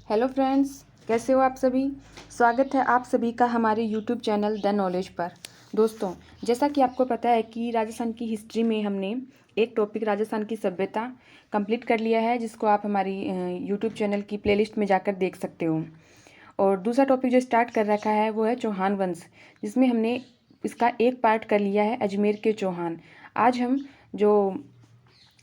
Hello friends, कैसे हो आप सभी। स्वागत है आप सभी का हमारे यूट्यूब चैनल द नॉलेज पर। दोस्तों, जैसा कि आपको पता है कि राजस्थान की हिस्ट्री में हमने एक टॉपिक राजस्थान की सभ्यता कंप्लीट कर लिया है, जिसको आप हमारी यूट्यूब चैनल की प्लेलिस्ट में जाकर देख सकते हो। और दूसरा टॉपिक जो स्टार्ट कर रखा है वो है चौहान वंश, जिसमें हमने इसका एक पार्ट कर लिया है अजमेर के चौहान। आज हम जो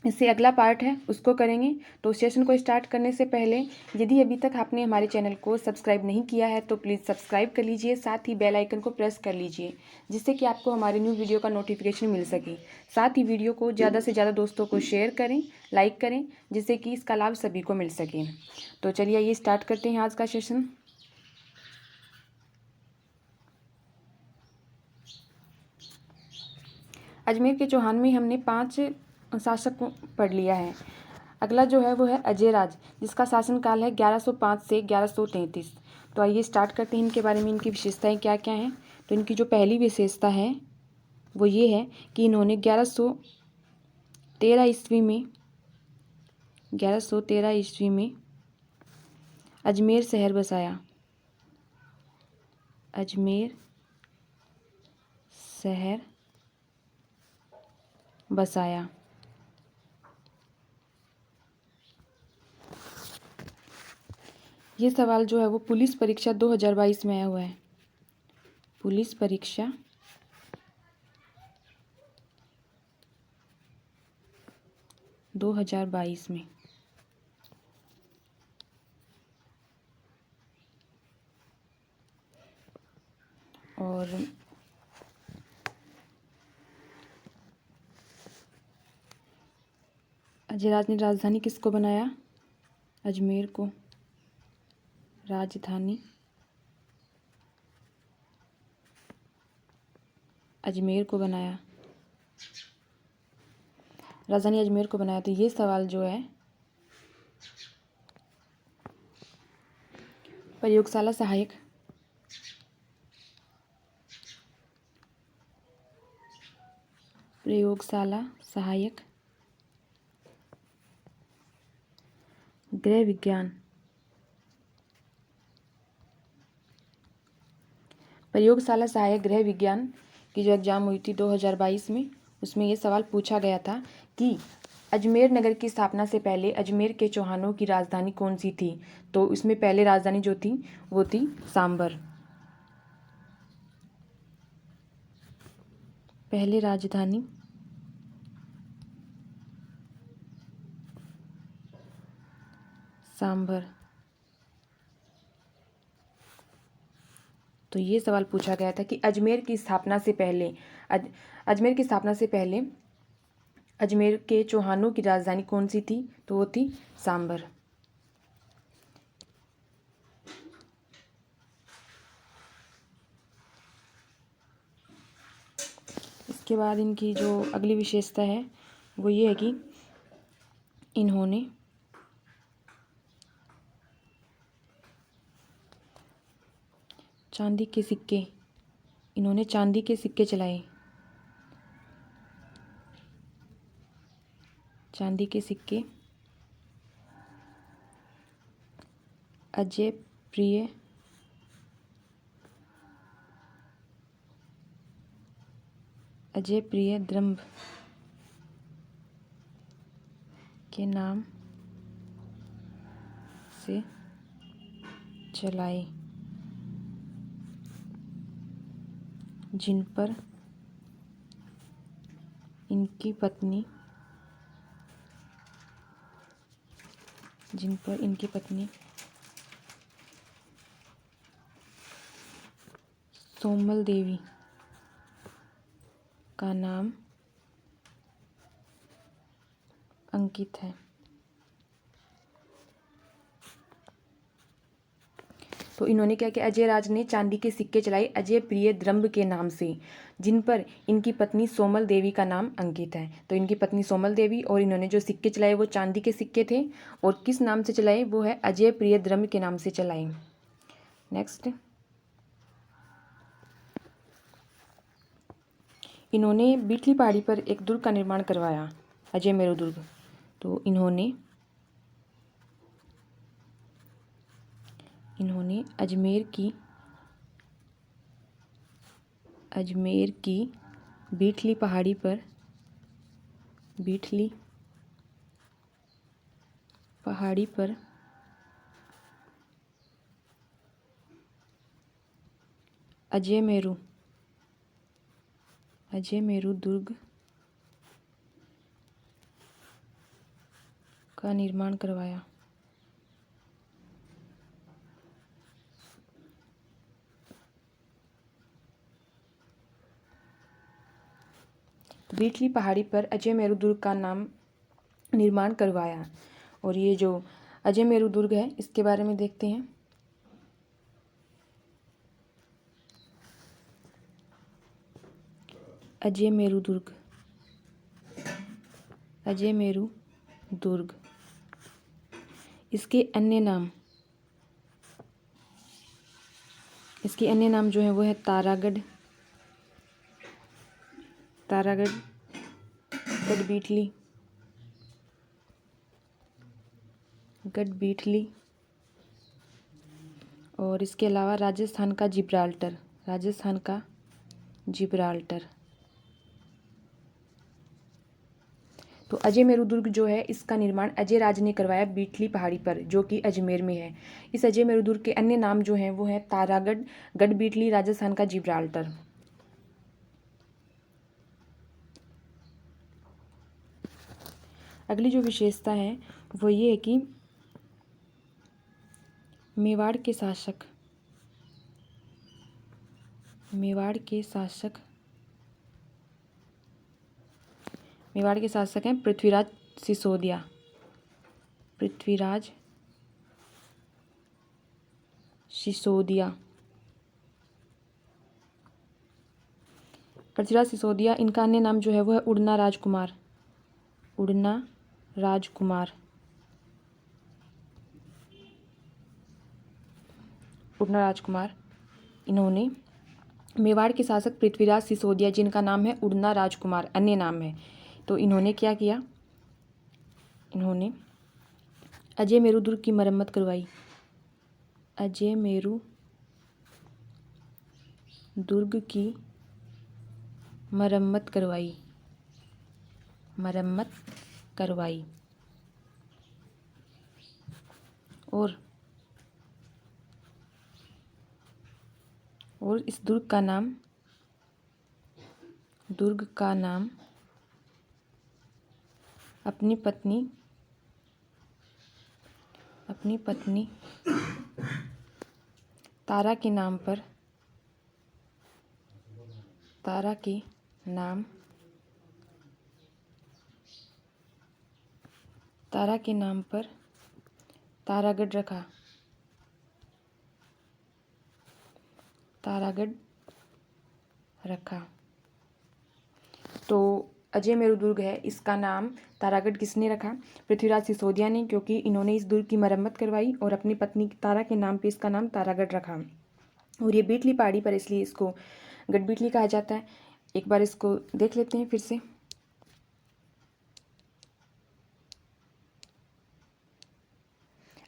इससे अगला पार्ट है उसको करेंगे। तो सेशन को स्टार्ट करने से पहले यदि अभी तक आपने हमारे चैनल को सब्सक्राइब नहीं किया है तो प्लीज़ सब्सक्राइब कर लीजिए, साथ ही बेल आइकन को प्रेस कर लीजिए, जिससे कि आपको हमारे न्यू वीडियो का नोटिफिकेशन मिल सके। साथ ही वीडियो को ज़्यादा से ज़्यादा दोस्तों को शेयर करें, लाइक करें, जिससे कि इसका लाभ सभी को मिल सके। तो चलिए ये स्टार्ट करते हैं आज का सेशन। अजमेर के चौहान में हमने 5 शासक को पढ़ लिया है। अगला जो है वो है अजय राज, जिसका शासनकाल है 1105 से 1133। तो आइए स्टार्ट करते हैं इनके बारे में, इनकी विशेषताएं क्या क्या हैं। तो इनकी जो पहली विशेषता है वो ये है कि इन्होंने 1113 ईस्वी में अजमेर शहर बसाया। अजमेर शहर बसाया। ये सवाल जो है वो पुलिस परीक्षा 2022 में आया हुआ है। पुलिस परीक्षा 2022 में। और अजय राज ने राजधानी किसको बनाया? अजमेर को राजधानी अजमेर को बनाया। राजधानी अजमेर को बनाया। तो ये सवाल जो है प्रयोगशाला सहायक गृह विज्ञान प्रयोगशाला सहायक गृह विज्ञान की जो एग्ज़ाम हुई थी 2022 में, उसमें ये सवाल पूछा गया था कि अजमेर नगर की स्थापना से पहले अजमेर के चौहानों की राजधानी कौन सी थी। तो इसमें पहले राजधानी जो थी वो थी सांबर। पहले राजधानी सांबर। तो ये सवाल पूछा गया था कि अजमेर की स्थापना से पहले अजमेर के चौहानों की राजधानी कौन सी थी। तो वो थी सांबर। इसके बाद इनकी जो अगली विशेषता है वो ये है कि इन्होंने चांदी के सिक्के चलाए। चांदी के सिक्के अजय प्रिय द्रंभ के नाम से चलाए, जिन पर इनकी पत्नी सोमल देवी का नाम अंकित है। तो इन्होंने क्या किया? अजय राज ने चांदी के सिक्के चलाए अजय प्रिय द्रंभ के नाम से, जिन पर इनकी पत्नी सोमल देवी का नाम अंकित है। तो इनकी पत्नी सोमल देवी और इन्होंने जो सिक्के चलाए वो चांदी के सिक्के थे, और किस नाम से चलाए? वो है अजय प्रिय द्रंभ के नाम से चलाए। नेक्स्ट, इन्होंने बीटली पहाड़ी पर एक दुर्ग का निर्माण करवाया, अजय मेरो दुर्ग। तो इन्होंने इन्होंने अजमेर की बीठली पहाड़ी पर अजय मेरू दुर्ग का निर्माण करवाया। बीठली पहाड़ी पर अजय मेरू दुर्ग का निर्माण करवाया। और ये जो अजय मेरू दुर्ग है इसके बारे में देखते हैं। अजय मेरू दुर्ग इसके अन्य नाम जो है वो है तारागढ़, गढ़बीठली और इसके अलावा राजस्थान का जिब्राल्टर। तो अजय मेरू दुर्ग जो है इसका निर्माण अजय राज ने करवाया बीठली पहाड़ी पर, जो कि अजमेर में है। इस अजय मेरू दुर्ग के अन्य नाम जो हैं वो है तारागढ़, गढ़बीठली, राजस्थान का जिब्राल्टर। अगली जो विशेषता है वो ये है कि मेवाड़ के शासक हैं पृथ्वीराज सिसोदिया। पृथ्वीराज सिसोदिया इनका अन्य नाम जो है वो है उड़ना राजकुमार। इन्होंने मेवाड़ के शासक पृथ्वीराज सिसोदिया, जिनका नाम है उड़ना राजकुमार, अन्य नाम है, तो इन्होंने क्या किया, इन्होंने अजय मेरू दुर्ग की मरम्मत करवाई। अजय मेरू दुर्ग की मरम्मत करवाई और इस दुर्ग का नाम अपनी पत्नी तारा के नाम पर तारागढ़ रखा। तो अजय मेरू दुर्ग है इसका नाम तारागढ़ किसने रखा? पृथ्वीराज सिसोदिया ने, क्योंकि इन्होंने इस दुर्ग की मरम्मत करवाई और अपनी पत्नी तारा के नाम पे इसका नाम तारागढ़ रखा। और ये बीठली पहाड़ी पर इसलिए इसको गढ़बीठली कहा जाता है। एक बार इसको देख लेते हैं फिर से।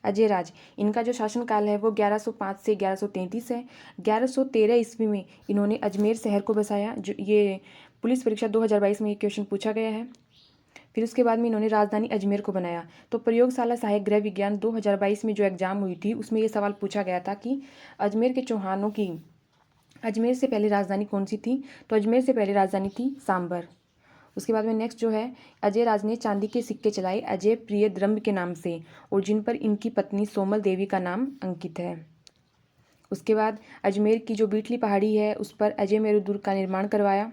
अजय राज, इनका जो शासनकाल है वो 1105 से 1133 है। 1113 ईस्वी में इन्होंने अजमेर शहर को बसाया। जो ये पुलिस परीक्षा 2022 में ये क्वेश्चन पूछा गया है। फिर उसके बाद में इन्होंने राजधानी अजमेर को बनाया। तो प्रयोगशाला सहायक गृह विज्ञान 2022 में जो एग्जाम हुई थी उसमें ये सवाल पूछा गया था कि अजमेर के चौहानों की अजमेर से पहले राजधानी कौन सी थी? तो अजमेर से पहले राजधानी थी सांबर। उसके बाद में नेक्स्ट जो है, अजय राज ने चांदी के सिक्के चलाए अजय प्रियद्रम्ब के नाम से, और जिन पर इनकी पत्नी सोमल देवी का नाम अंकित है। उसके बाद अजमेर की जो बीठली पहाड़ी है उस पर अजय मेरू दुर्ग का निर्माण करवाया।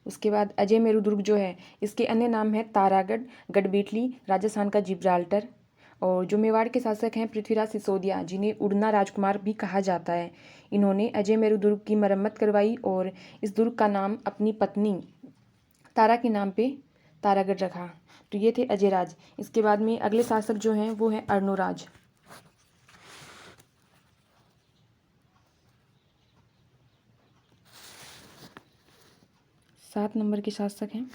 उसके बाद अजय मेरू दुर्ग जो है इसके अन्य नाम है तारागढ़, गढ़बीठली, राजस्थान का जिब्राल्टर। और जो मेवाड़ के शासक हैं पृथ्वीराज सिसोदिया, जिन्हें उड़ना राजकुमार भी कहा जाता है, इन्होंने अजय मेरू दुर्ग की मरम्मत करवाई और इस दुर्ग का नाम अपनी पत्नी तारा के नाम पे तारागढ़ रखा। तो ये थे अजय राज। इसके बाद में अगले शासक जो हैं वो हैं अर्णोराज। 7 नंबर के शासक हैं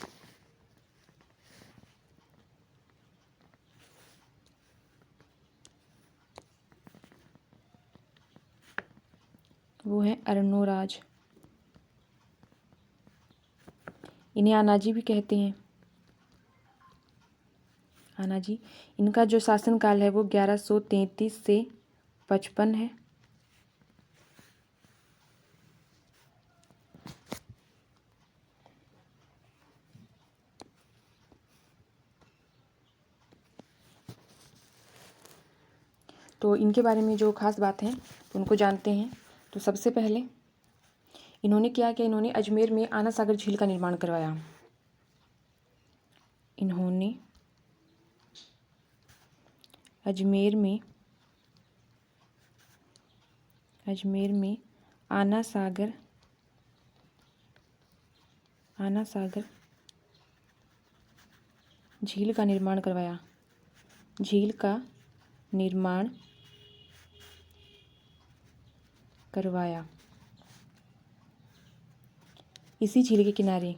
वो है अर्णोराज। इन्हें आनाजी भी कहते हैं, आनाजी। इनका जो शासनकाल है वो 1133 से 55 है। तो इनके बारे में जो खास बात है तो उनको जानते हैं। तो सबसे पहले इन्होंने क्या किया, इन्होंने अजमेर में आना सागर झील का निर्माण करवाया। इन्होंने अजमेर में आना सागर झील का निर्माण करवाया। झील का निर्माण करवाया। इसी झील के किनारे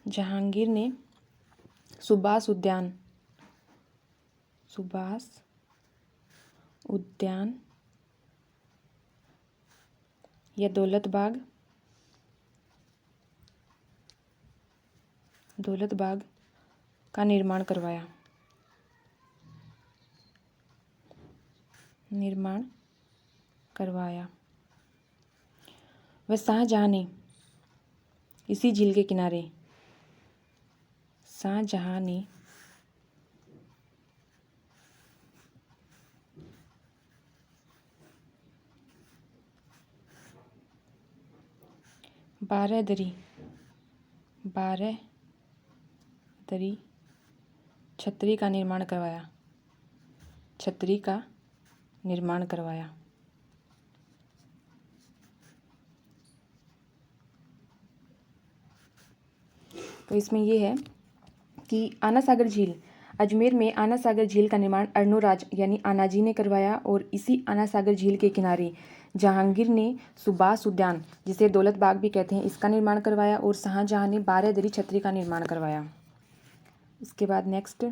जहांगीर ने सुभाष उद्यान या दौलत बाग का निर्माण करवाया। वह शाहजहां ने इसी झील के किनारे 12 दरी छतरी का निर्माण करवाया। तो इसमें ये है कि आना सागर झील, अजमेर में आना सागर झील का निर्माण अर्णोराज यानी आनाजी ने करवाया। और इसी आना सागर झील के किनारे जहांगीर ने सुभाष उद्यान, जिसे दौलत बाग भी कहते हैं, इसका निर्माण करवाया। और शाहजहां ने 12 दरी छतरी का निर्माण करवाया। इसके बाद नेक्स्ट,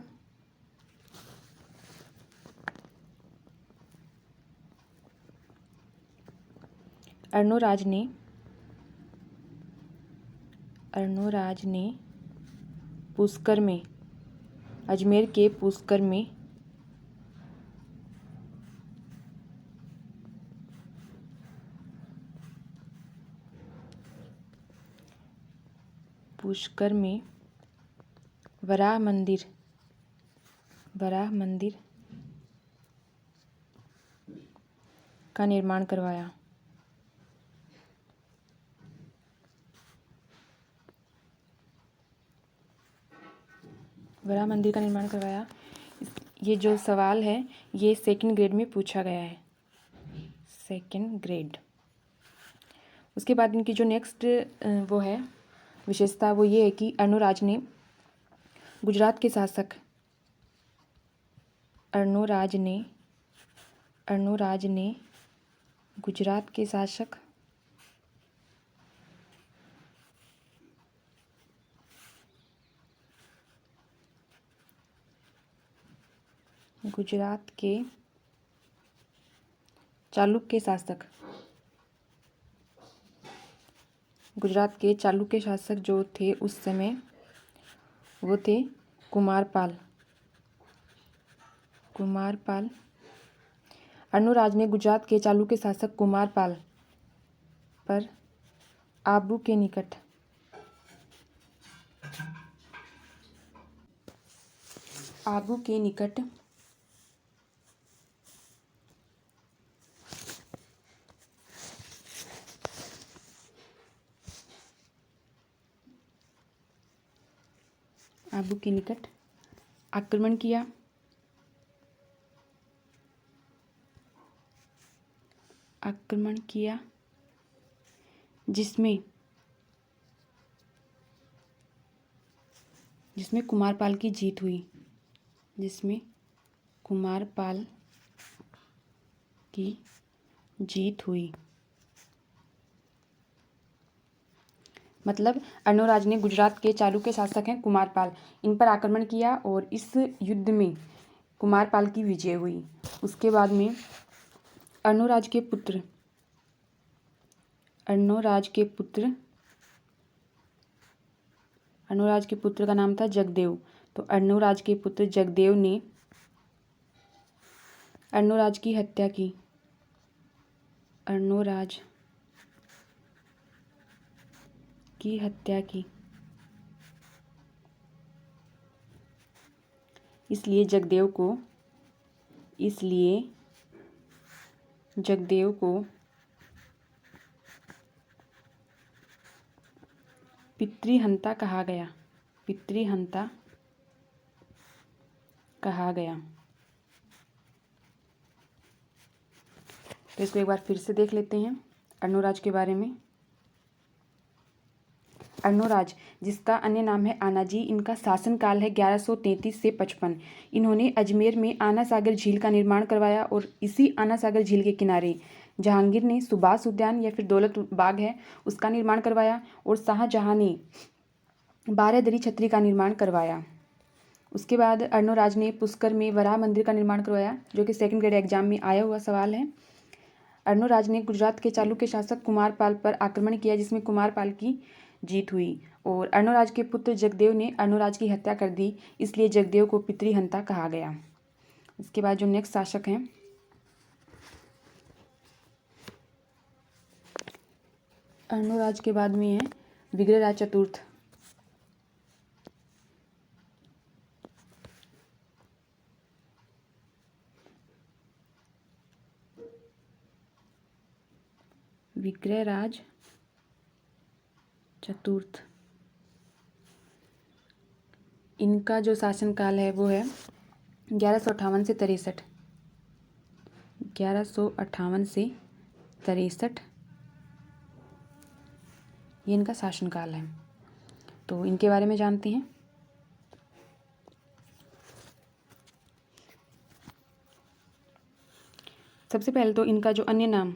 अर्णोराज ने पुष्कर में, अजमेर के पुष्कर में वराह मंदिर का निर्माण करवाया। ये जो सवाल है ये सेकंड ग्रेड में पूछा गया है, सेकंड ग्रेड। उसके बाद इनकी जो नेक्स्ट वो है विशेषता, वो ये है कि अर्णोराज ने गुजरात के शासक गुजरात के चालुक्य शासक जो थे उस समय, वो थे कुमारपाल। अर्णोराज ने गुजरात के चालुक्य शासक कुमारपाल पर आबू के निकट आक्रमण किया। आक्रमण किया जिसमें कुमारपाल की जीत हुई, जिसमें कुमारपाल की जीत हुई। मतलब अर्णोराज ने गुजरात के चालुक्य शासक हैं कुमारपाल, इन पर आक्रमण किया और इस युद्ध में कुमारपाल की विजय हुई। उसके बाद में अर्णोराज के पुत्र का नाम था जगदेव। तो अर्णोराज के पुत्र जगदेव ने अर्णोराज की हत्या की। अर्णोराज की हत्या की। इसलिए जगदेव को पितृहंता कहा गया। तो इसको एक बार फिर से देख लेते हैं अर्णोराज के बारे में। अर्णोराज, जिसका अन्य नाम है आनाजी, इनका शासनकाल है 1133 से 55। इन्होंने अजमेर में आना सागर झील का निर्माण करवाया और इसी आना सागर झील के किनारे जहांगीर ने सुभाष उद्यान या फिर दौलत बाग है उसका निर्माण करवाया और शाहजहां ने 12 दरी छत्री का निर्माण करवाया। उसके बाद अर्णोराज ने पुष्कर में वराह मंदिर का निर्माण करवाया, जो कि सेकंड ग्रेड एग्जाम में आया हुआ सवाल है। अर्णोराज ने गुजरात के चालुक्य शासक कुमारपाल पर आक्रमण किया जिसमें कुमारपाल की जीत हुई और अर्णोराज के पुत्र जगदेव ने अर्णोराज की हत्या कर दी, इसलिए जगदेव को पितृहंता कहा गया। इसके बाद जो नेक्स्ट शासक हैं अर्णोराज के बाद में है विग्रहराज चतुर्थ। विग्रहराज चतुर्थ, इनका जो शासनकाल है वो है 1158 से 63। 1158 से 63 ये इनका शासनकाल है। तो इनके बारे में जानते हैं। सबसे पहले तो इनका जो अन्य नाम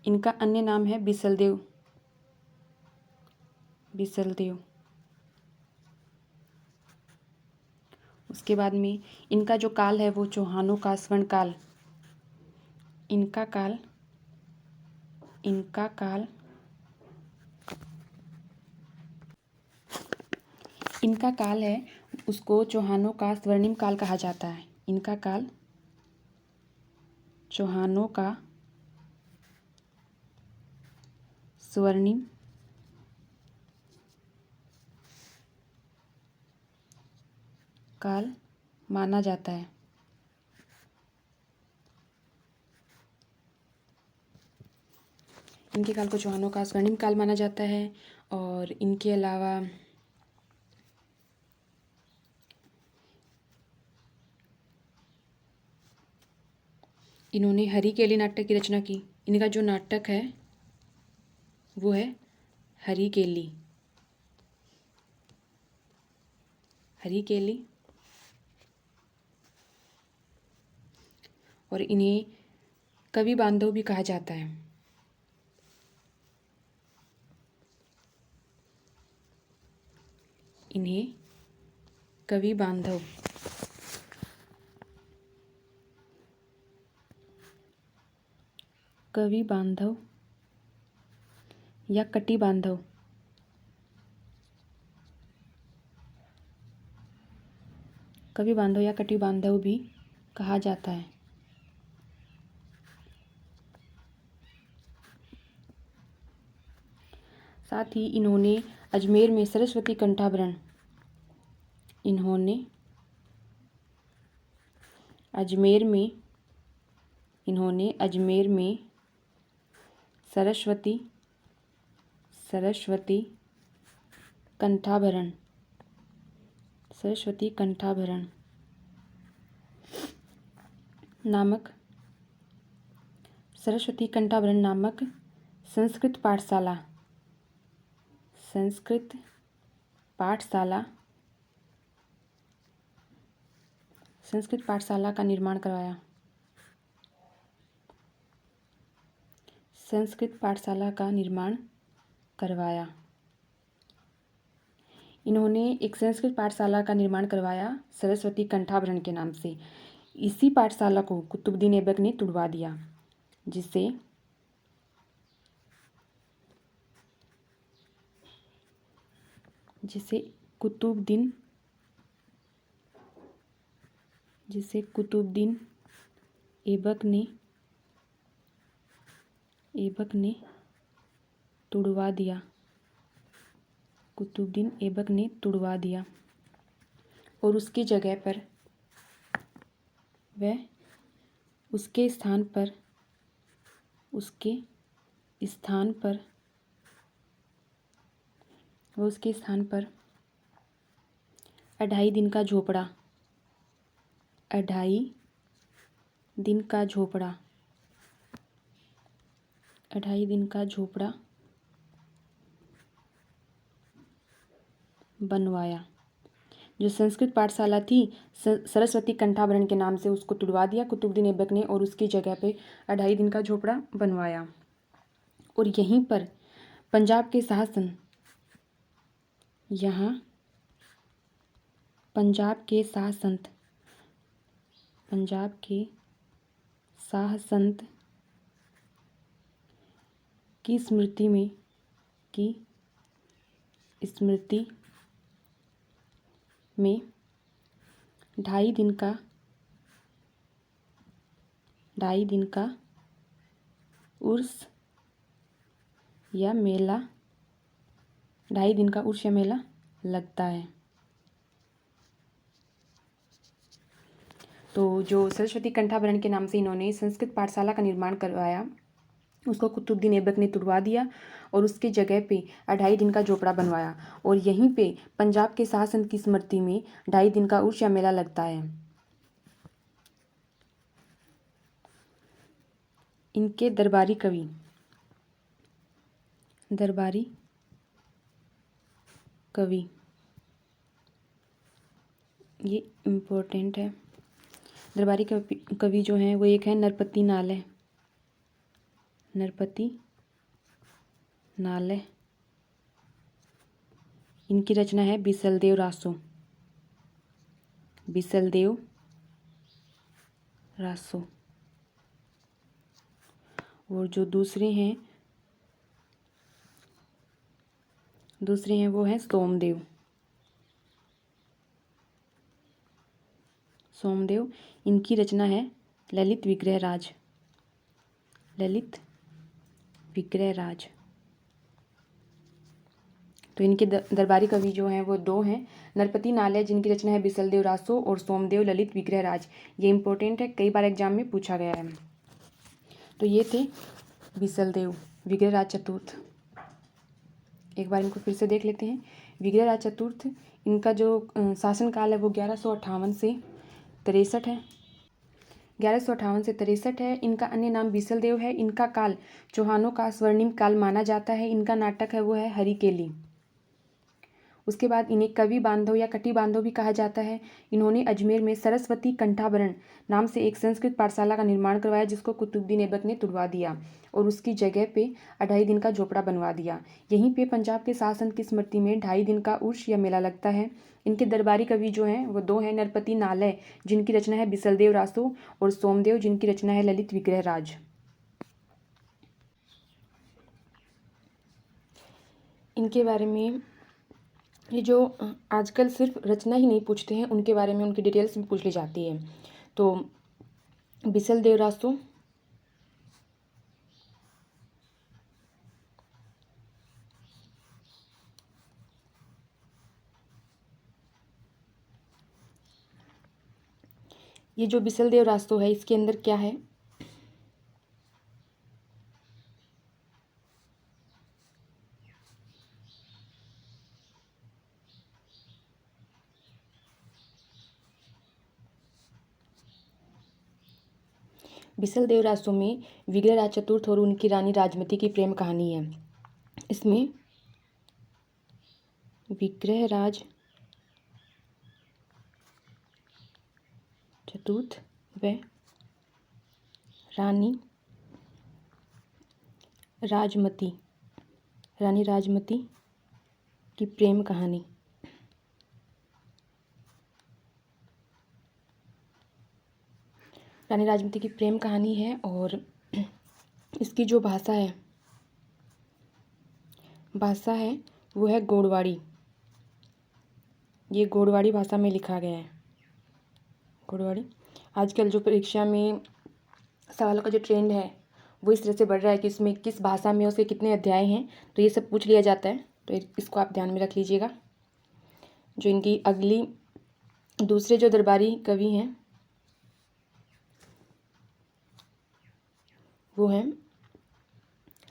इनका अन्य नाम है बिसलदेव। उसके बाद में इनका जो काल है वो चौहानों का स्वर्ण काल। इनका काल है उसको चौहानों का स्वर्णिम काल कहा जाता है। इनका काल चौहानों का स्वर्णिम काल माना जाता है। इनके काल को चौहानों का स्वर्णिम काल माना जाता है। और इनके अलावा इन्होंने हरिकेली नाटक की रचना की। इनका जो नाटक है वो है हरिकेली। और इन्हें कवि बांधव भी कहा जाता है। इन्हें कवि बांधव या कटी बांधव भी कहा जाता है। साथ ही इन्होंने अजमेर में सरस्वती कंठाभरण सरस्वती कंठाभरण नामक सरस्वती कंठाभरण नामक संस्कृत पाठशाला का निर्माण करवाया। इन्होंने एक संस्कृत पाठशाला का निर्माण करवाया सरस्वती कंठाभरण के नाम से। इसी पाठशाला को कुतुबुद्दीन ऐबक ने तुड़वा दिया, जिसे कुतुबुद्दीन ऐबक ने तुड़वा दिया। और उसकी जगह पर उसके स्थान पर अढ़ाई दिन का झोपड़ा बनवाया। जो संस्कृत पाठशाला थी सरस्वती कंठाभरण के नाम से, उसको तुड़वा दिया कुतुबुद्दीन ऐबक ने और उसकी जगह पे अढ़ाई दिन का झोपड़ा बनवाया। और यहीं पर पंजाब के शाह संत की स्मृति में ढाई दिन का उर्स या मेला लगता है। तो जो सरस्वती कंठाभरण के नाम से इन्होंने संस्कृत पाठशाला का निर्माण करवाया, उसको कुतुबुद्दीन ऐबक ने तुड़वा दिया और उसके जगह पे अढ़ाई दिन का झोपड़ा बनवाया। और यहीं पे पंजाब के शाह संत की स्मृति में ढाई दिन का उर्स या मेला लगता है। इनके दरबारी कवि ये इम्पोर्टेंट है। दरबारी कवि जो हैं वो एक है नरपति नालय। इनकी रचना है बिसलदेव रासो। और जो दूसरे हैं वो हैं सोमदेव। इनकी रचना है ललित विग्रह राज। तो इनके दरबारी कवि जो हैं वो दो हैं, नरपति नालय जिनकी रचना है बिसलदेव रासो, और सोमदेव ललित विग्रह राज। ये इंपॉर्टेंट है, कई बार एग्जाम में पूछा गया है। तो ये थे बिसलदेव विग्रह राज चतुर्थ। एक बार इनको फिर से देख लेते हैं। विग्रह राज चतुर्थ, इनका जो शासनकाल है वो 1158 से 63 है। 1158 से 63 है। इनका अन्य नाम बिसलदेव है। इनका काल चौहानों का स्वर्णिम काल माना जाता है। इनका नाटक है वो है हरिकेली। उसके बाद इन्हें कवि बांधव या कटी बांधव भी कहा जाता है। इन्होंने अजमेर में सरस्वती कंठाभरण नाम से एक संस्कृत पाठशाला का निर्माण करवाया, जिसको कुतुबुद्दीन ऐबक ने तुड़वा दिया और उसकी जगह पे अढ़ाई दिन का झोपड़ा बनवा दिया। यहीं पे पंजाब के शाह संत की स्मृति में ढाई दिन का उर्स या मेला लगता है। इनके दरबारी कवि जो हैं वो दो हैं, नरपति नालय जिनकी रचना है बिसलदेव रासो, और सोमदेव जिनकी रचना है ललित विग्रह राज। इनके बारे में ये जो आजकल सिर्फ रचना ही नहीं पूछते हैं, उनके बारे में उनकी डिटेल्स भी पूछ ली जाती है। तो बिसलदेव रासो ये जो बिसलदेव रासो है, इसके अंदर क्या है? बिसलदेव रासो में विग्रहराज चतुर्थ और उनकी रानी राजमती की प्रेम कहानी है। इसमें विग्रहराज चतुर्थ व रानी राजमती की प्रेम कहानी। रानी राजमती की प्रेम कहानी है और इसकी जो भाषा है वो है गोड़वाड़ी। ये गोड़वाड़ी भाषा में लिखा गया है। गोड़वाड़ी आजकल जो परीक्षा में सवालों का जो ट्रेंड है वो इस तरह से बढ़ रहा है कि इसमें किस भाषा में उसके कितने अध्याय हैं, तो ये सब पूछ लिया जाता है। तो इसको आप ध्यान में रख लीजिएगा। जो इनकी अगली दूसरे जो दरबारी कवि हैं वो हैं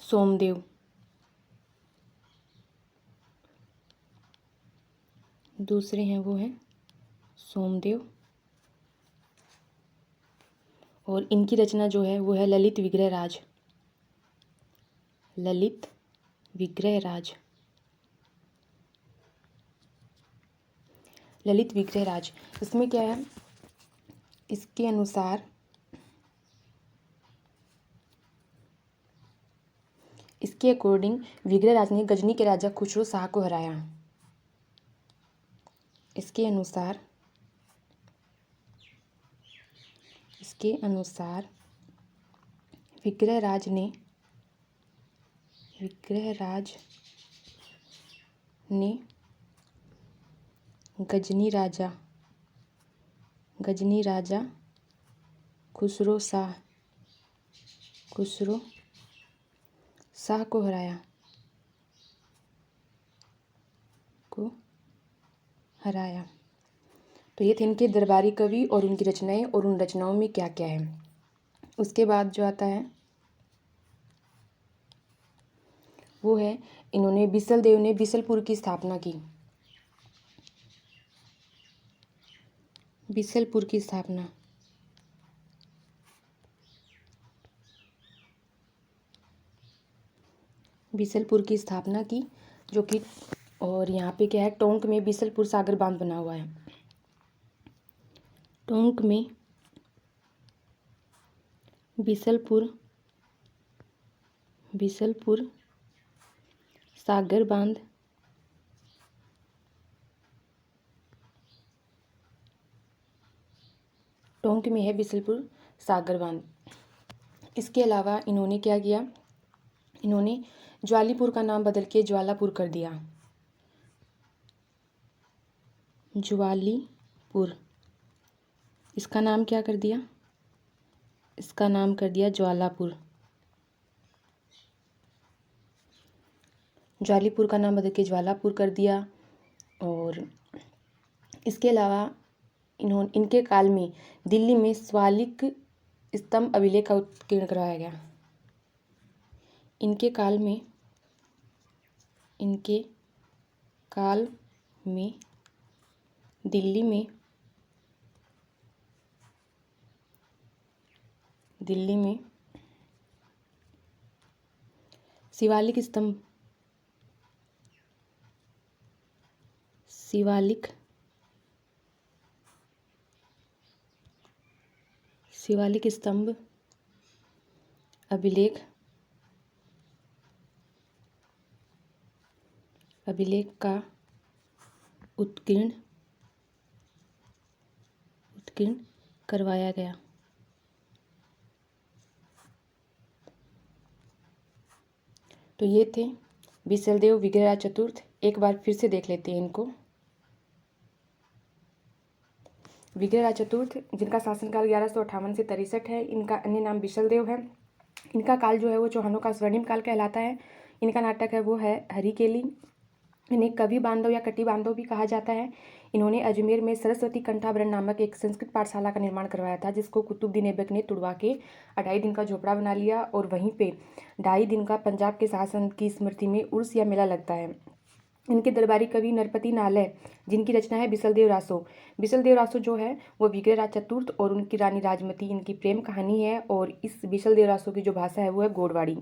सोमदेव। दूसरे हैं वो हैं सोमदेव और इनकी रचना जो है वो है ललित विग्रहराज। ललित विग्रहराज। ललित विग्रहराज इसमें क्या है, इसके अनुसार इसके अकॉर्डिंग विग्रहराज ने गजनी के राजा खुसरो शाह को हराया। इसके अनुसार विग्रहराज ने गजनी राजा खुसरो शाह को हराया। तो ये थे इनके दरबारी कवि और उनकी रचनाएं और उन रचनाओं में क्या क्या है। उसके बाद जो आता है वो है इन्होंने बिसलदेव ने बिसलपुर की स्थापना की। बिसलपुर की स्थापना की जो कि, और यहाँ पे क्या है, टोंक में बिसलपुर सागर बांध बना हुआ है। टोंक में बिसलपुर सागर बांध टोंक में है बिसलपुर सागर बांध। इसके अलावा इन्होंने क्या किया, इन्होंने ज्वालीपुर का नाम बदल के ज्वालापुर कर दिया। ज्वालीपुर, इसका नाम क्या कर दिया, इसका नाम कर दिया ज्वालापुर। ज्वालीपुर का नाम बदल के ज्वालापुर कर दिया। और इसके अलावा इनके काल में दिल्ली में शिवालिक स्तंभ अभिलेख का उत्कीर्ण करवाया गया। इनके काल में दिल्ली में शिवालिक स्तंभ अभिलेख का उत्कीर्ण करवाया गया। तो ये थे बिसलदेव विग्रहराज चतुर्थ। एक बार फिर से देख लेते हैं इनको। विग्रहराज चतुर्थ जिनका शासनकाल 1158 से 63 है। इनका अन्य नाम बिसलदेव है। इनका काल जो है वो चौहानों का स्वर्णिम काल कहलाता है। इनका नाटक है वो है हरिकेली। इन्हें कवि बांधव या कटी बांधव भी कहा जाता है। इन्होंने अजमेर में सरस्वती कंठाभरण नामक एक संस्कृत पाठशाला का निर्माण करवाया था, जिसको कुतुबुद्दीन ऐबक ने तुड़वा के 2.5 दिन का झोपड़ा बना लिया और वहीं पे 2.5 दिन का पंजाब के शासन की स्मृति में उर्स या मेला लगता है। इनके दरबारी कवि नरपति नालय, जिनकी रचना है बिसलदेव रासो। बिसलदेव रासो जो है वो विग्रहराज चतुर्थ और उनकी रानी राजमती, इनकी प्रेम कहानी है। और इस बिसलदेव रासो की जो भाषा है वो है गोडवाड़ी।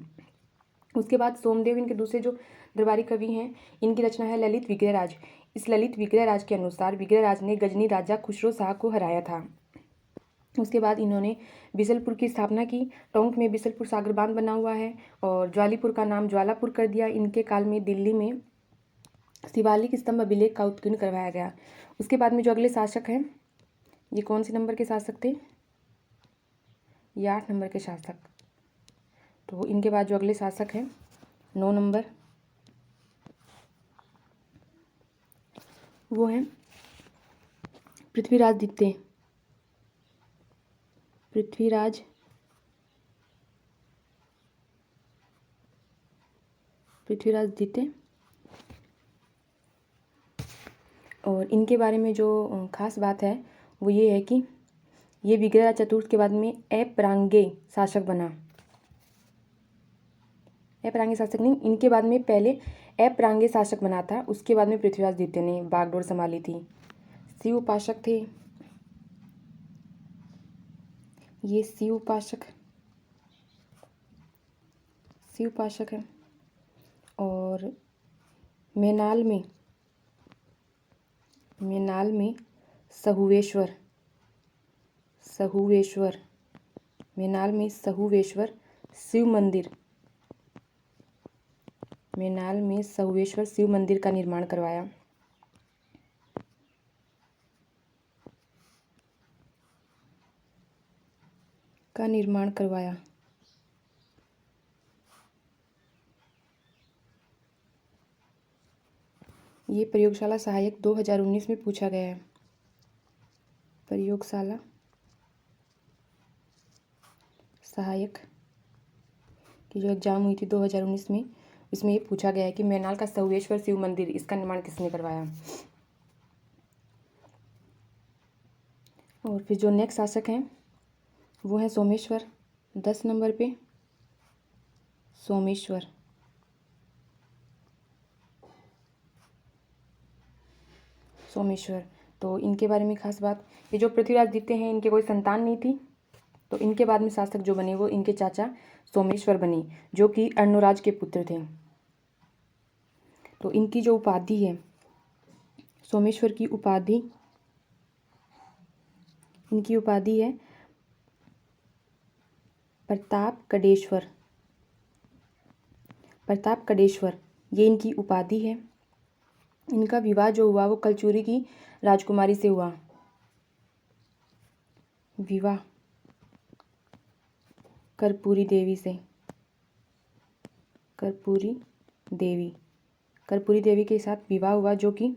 उसके बाद सोमदेव इनके दूसरे जो दरबारी कवि हैं, इनकी रचना है ललित विग्रहराज। इस ललित विग्रहराज के अनुसार विग्रहराज ने गजनी राजा खुसरो शाह को हराया था। उसके बाद इन्होंने बिसलपुर की स्थापना की। टोंक में बिसलपुर सागर बांध बना हुआ है और ज्वालीपुर का नाम ज्वालापुर कर दिया। इनके काल में दिल्ली में शिवालिक स्तंभ अभिलेख का उत्कीर्ण करवाया गया। उसके बाद में जो अगले शासक हैं, ये कौन से नंबर के शासक थे? ये 8 नंबर के शासक। तो इनके बाद जो अगले शासक हैं 9 नंबर, वो हैं पृथ्वीराज द्वितीय। पृथ्वीराज द्वितीय। और इनके बारे में जो खास बात है वो ये है कि ये विग्रहराज चतुर्थ के बाद में अपरांगे शासक बना। अपरांगे शासक नहीं, इनके बाद में पहले अपरांगे शासक बना था। उसके बाद में पृथ्वीराज द्वितीय ने बागडोर संभाली थी। शिव उपासक थे ये, शिव उपासक है। और मेनाल में सहुवेश्वर, मेनाल में सहुवेश्वर शिव मंदिर, का निर्माण करवाया। ये प्रयोगशाला सहायक 2019 में पूछा गया है। प्रयोगशाला सहायक की जो एग्जाम हुई थी 2019 में, इसमें ये पूछा गया है कि मैनाल का सहुवेश्वर शिव मंदिर, इसका निर्माण किसने करवाया। और फिर जो नेक्स्ट शासक हैं वो है सोमेश्वर। 10 नंबर पे सोमेश्वर। तो इनके बारे में खास बात, ये जो पृथ्वीराज द्वितीय हैं इनके कोई संतान नहीं थी। तो इनके बाद में शासक जो बने वो इनके चाचा सोमेश्वर बने, जो कि अर्णोराज के पुत्र थे। तो इनकी जो उपाधि है, सोमेश्वर की उपाधि, इनकी उपाधि है प्रतापगढ़ेश्वर। ये इनकी उपाधि है। इनका विवाह जो हुआ वो कलचुरी की राजकुमारी से हुआ। विवाह कर्पूरी देवी से। कर्पूरी देवी के साथ विवाह हुआ, जो कि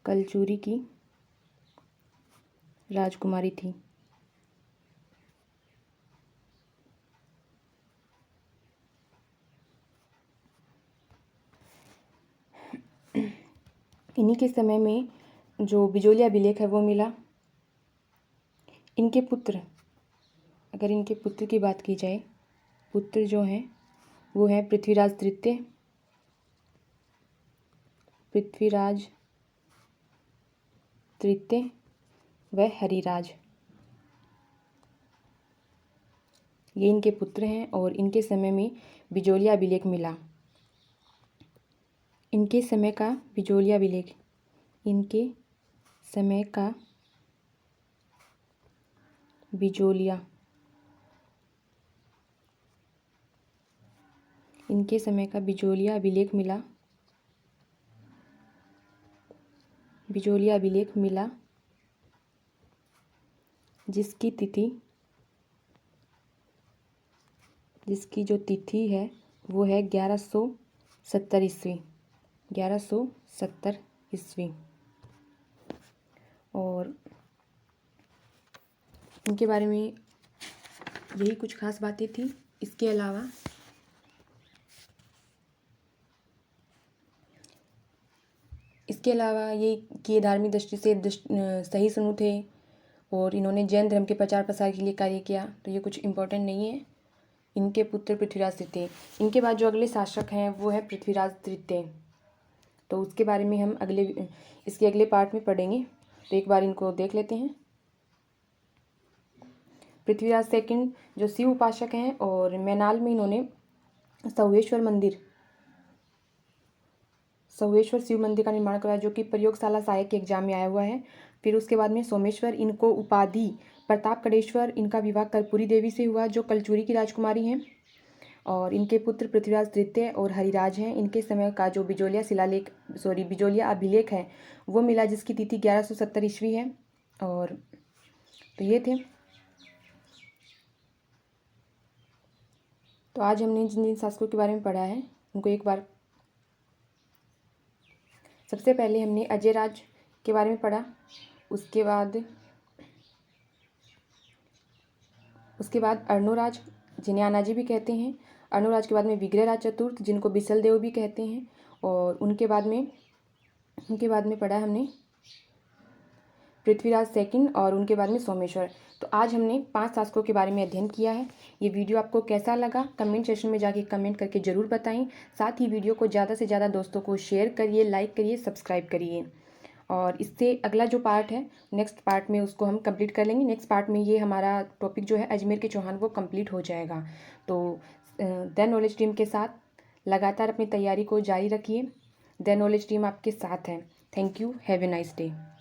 कलचुरी की राजकुमारी थी। इन्हीं के समय में जो बिजोलिया अभिलेख है वो मिला। इनके पुत्र, अगर इनके पुत्र की बात की जाए, पुत्र जो हैं वो है पृथ्वीराज तृतीय व हरिराज, ये इनके पुत्र हैं। और इनके समय में बिजोलिया अभिलेख मिला। इनके समय का बिजोलिया अभिलेख, बिजोलिया अभिलेख मिला, जिसकी जो तिथि है वो है 1170 ईस्वी। और इनके बारे में यही कुछ खास बातें थी। इसके अलावा ये कि धार्मिक दृष्टि से सहिष्णु थे और इन्होंने जैन धर्म के प्रचार प्रसार के लिए कार्य किया, तो ये कुछ इम्पोर्टेंट नहीं है। इनके पुत्र पृथ्वीराज तृतीय। इनके बाद जो अगले शासक हैं वो है पृथ्वीराज तृतीय, तो उसके बारे में हम इसके अगले पार्ट में पढ़ेंगे। तो एक बार इनको देख लेते हैं। पृथ्वीराज सेकंड जो शिव उपासक हैं, और मैनाल में इन्होंने सौवेश्वर शिव मंदिर का निर्माण कराया, जो कि प्रयोगशाला सहायक के एग्जाम में आया हुआ है। फिर उसके बाद में सोमेश्वर, इनको उपाधि प्रतापगढ़ेश्वर, इनका विवाह कर्पूरी देवी से हुआ जो कलचुरी की राजकुमारी हैं। और इनके पुत्र पृथ्वीराज तृतीय और हरिराज हैं। इनके समय का जो बिजोलिया अभिलेख है वो मिला, जिसकी तिथि 1170 ईस्वी है। और तो ये थे। तो आज हमने जिन जिन शासकों के बारे में पढ़ा है उनको एक बार, सबसे पहले हमने अजय राज के बारे में पढ़ा। उसके बाद अर्णोराज, जिन्हें आनाजी भी कहते हैं। अर्णोराज के बाद में विग्रहराज चतुर्थ, जिनको बिसल देव भी कहते हैं। और उनके बाद में पढ़ा हमने पृथ्वीराज सेकंड, और उनके बाद में सोमेश्वर। तो आज हमने 5 शासकों के बारे में अध्ययन किया है। ये वीडियो आपको कैसा लगा कमेंट सेक्शन में जाके कमेंट करके ज़रूर बताएं। साथ ही वीडियो को ज़्यादा से ज़्यादा दोस्तों को शेयर करिए, लाइक करिए, सब्सक्राइब करिए। और इससे अगला जो पार्ट है, नेक्स्ट पार्ट में उसको हम कंप्लीट कर लेंगे। नेक्स्ट पार्ट में ये हमारा टॉपिक जो है अजमेर के चौहान, वो कंप्लीट हो जाएगा। तो द नॉलेज टीम के साथ लगातार अपनी तैयारी को जारी रखिए। द नॉलेज टीम आपके साथ है। Thank you. Have a nice day.